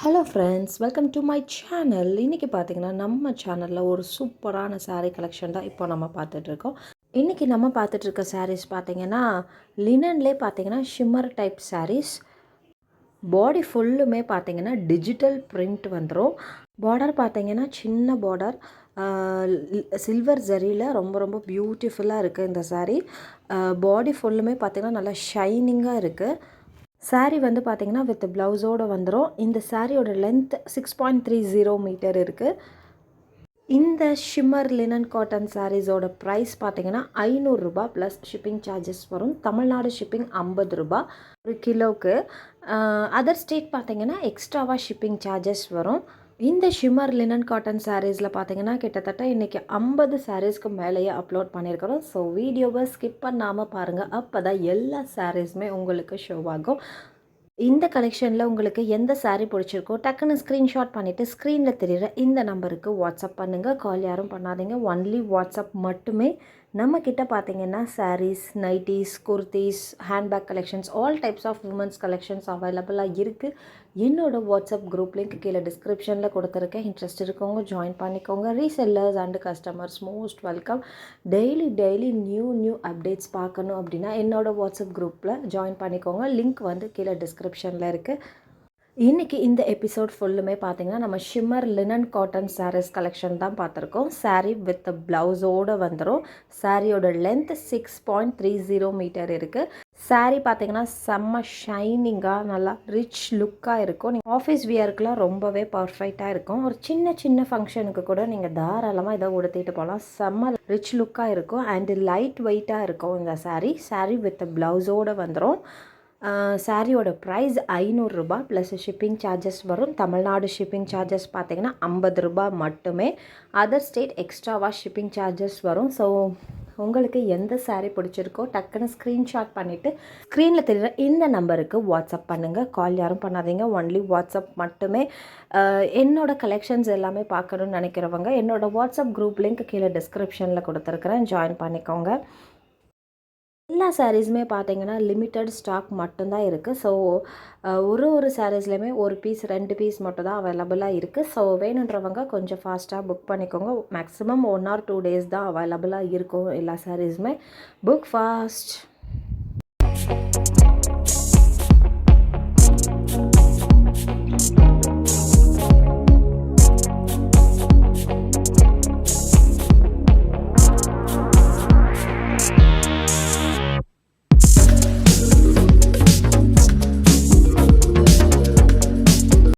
Hello friends, welcome to my channel. இன்றைக்கி பார்த்திங்கன்னா நம்ம சேனலில் ஒரு சூப்பரான சாரீ கலெக்ஷன் தான் இப்போ நம்ம பார்த்துட்ருக்கோம். இன்றைக்கி நம்ம பார்த்துட்ருக்க சாரீஸ் பார்த்திங்கன்னா லினன்லே பார்த்திங்கன்னா ஷிம்மர் டைப் சாரீஸ். பாடி ஃபுல்லுமே பார்த்திங்கன்னா டிஜிட்டல் பிரிண்ட் வந்துடும். பார்டர் பார்த்திங்கன்னா சின்ன பார்டர், சில்வர் ஜரியில் ரொம்ப ரொம்ப பியூட்டிஃபுல்லாக இருக்குது இந்த சாரீ. பாடி ஃபுல்லுமே பார்த்திங்கன்னா நல்லா ஷைனிங்காக இருக்குது. சாரீ வந்து பார்த்திங்கன்னா வித் ப்ளவுஸோடு வந்துடும். இந்த சாரியோட லென்த் 6.30 மீட்டர் இருக்குது. இந்த ஷிம்மர் லினன் காட்டன் சாரீஸோட ப்ரைஸ் பார்த்திங்கன்னா 500 ரூபா ப்ளஸ் ஷிப்பிங் சார்ஜஸ் வரும். தமிழ்நாடு ஷிப்பிங் 50 ரூபா ஒரு கிலோவுக்கு. அதர் ஸ்டேட் பார்த்திங்கன்னா எக்ஸ்ட்ராவாக ஷிப்பிங் சார்ஜஸ் வரும். இந்த ஷிம்மர் லினன் காட்டன் சாரீஸில் பார்த்திங்கன்னா கிட்டத்தட்ட இன்றைக்கி 50 சாரீஸ்க்கு மேலேயே அப்லோட் பண்ணியிருக்கிறோம். ஸோ வீடியோவை ஸ்கிப் பண்ணாமல் பாருங்கள், அப்போ தான் எல்லா சாரீஸுமே உங்களுக்கு ஷோ ஆகும். இந்த கலெக்ஷனில் உங்களுக்கு எந்த சாரீ பிடிச்சிருக்கோ டக்குன்னு ஸ்க்ரீன்ஷாட் பண்ணிவிட்டு ஸ்க்ரீனில் தெரிகிற இந்த நம்பருக்கு வாட்ஸ்அப் பண்ணுங்கள். கால் யாரும் பண்ணாதீங்க, ஒன்லி வாட்ஸ்அப் மட்டுமே. நம்மக்கிட்ட பார்த்திங்கன்னா saris, nighties, kurtis, handbag collections, all types of womens collections அவைலபிளாக இருக்குது. என்னோடய வாட்ஸ்அப் குரூப் லிங்க் கீழே டிஸ்கிரிப்ஷனில் கொடுத்துருக்கேன். இன்ட்ரெஸ்ட் இருக்கவங்க ஜாயின் பண்ணிக்கோங்க. Resellers and customers most welcome. Daily new updates பார்க்கணும் அப்படின்னா என்னோடய வாட்ஸ்அப் குரூப்பில் ஜாயின் பண்ணிக்கோங்க. லிங்க் வந்து கீழே டிஸ்கிரிப்ஷனில் இருக்குது. இன்றைக்கி இந்த எபிசோட் ஃபுல்லுமே பார்த்திங்கன்னா நம்ம shimmer linen cotton saris collection தான் பார்த்துருக்கோம். சாரீ வித் ப்ளவுஸோடு வந்துடும். சாரியோட லென்த் 6.30 மீட்டர் இருக்குது. சாரீ பார்த்திங்கன்னா செம்ம ஷைனிங்காக நல்லா ரிச் லுக்காக இருக்கும். நீங்கள் ஆஃபீஸ் வியருக்குலாம் ரொம்பவே பர்ஃபெக்டாக இருக்கும். ஒரு சின்ன ஃபங்க்ஷனுக்கு கூட நீங்கள் தாராளமாக இதை உடுத்திட்டு போகலாம். செம்ம ரிச் லுக்காக இருக்கும் அண்டு லைட் வெயிட்டாக இருக்கும் இந்த சாரீ வித் ப்ளவுஸோடு வந்துடும். சாரியோட ப்ரைஸ் 500 ரூபா ப்ளஸ் ஷிப்பிங் சார்ஜஸ் வரும். தமிழ்நாடு ஷிப்பிங் சார்ஜஸ் பார்த்திங்கன்னா 50 ரூபா மட்டுமே. அதர் ஸ்டேட் எக்ஸ்ட்ராவாக ஷிப்பிங் சார்ஜஸ் வரும். ஸோ உங்களுக்கு எந்த சாரீ பிடிச்சிருக்கோ டக்குன்னு ஸ்க்ரீன்ஷாட் பண்ணிவிட்டு ஸ்க்ரீனில் தெரிகிற இந்த நம்பருக்கு வாட்ஸ்அப் பண்ணுங்கள். கால் யாரும் பண்ணாதீங்க, ஒன்லி வாட்ஸ்அப் மட்டுமே. என்னோடய கலெக்ஷன்ஸ் எல்லாமே பார்க்கணுன்னு நினைக்கிறவங்க என்னோடய வாட்ஸ்அப் குரூப் லிங்க் கீழே டிஸ்கிரிப்ஷனில் கொடுத்துருக்குறேன், ஜாயின் பண்ணிக்கோங்க. எல்லா சாரீஸுமே பார்த்திங்கன்னா லிமிட்டட் ஸ்டாக் மட்டும்தான் இருக்குது. ஸோ ஒரு சாரீஸ்லேயுமே ஒரு பீஸ் 2 பீஸ் மட்டும் தான் அவைலபிளாக இருக்குது. ஸோ வேணுன்றவங்க கொஞ்சம் ஃபாஸ்ட்டாக புக் பண்ணிக்கோங்க. மேக்ஸிமம் 1 or 2 days தான் அவைலபிளாக இருக்கும் எல்லா சாரீஸுமே. Book fast.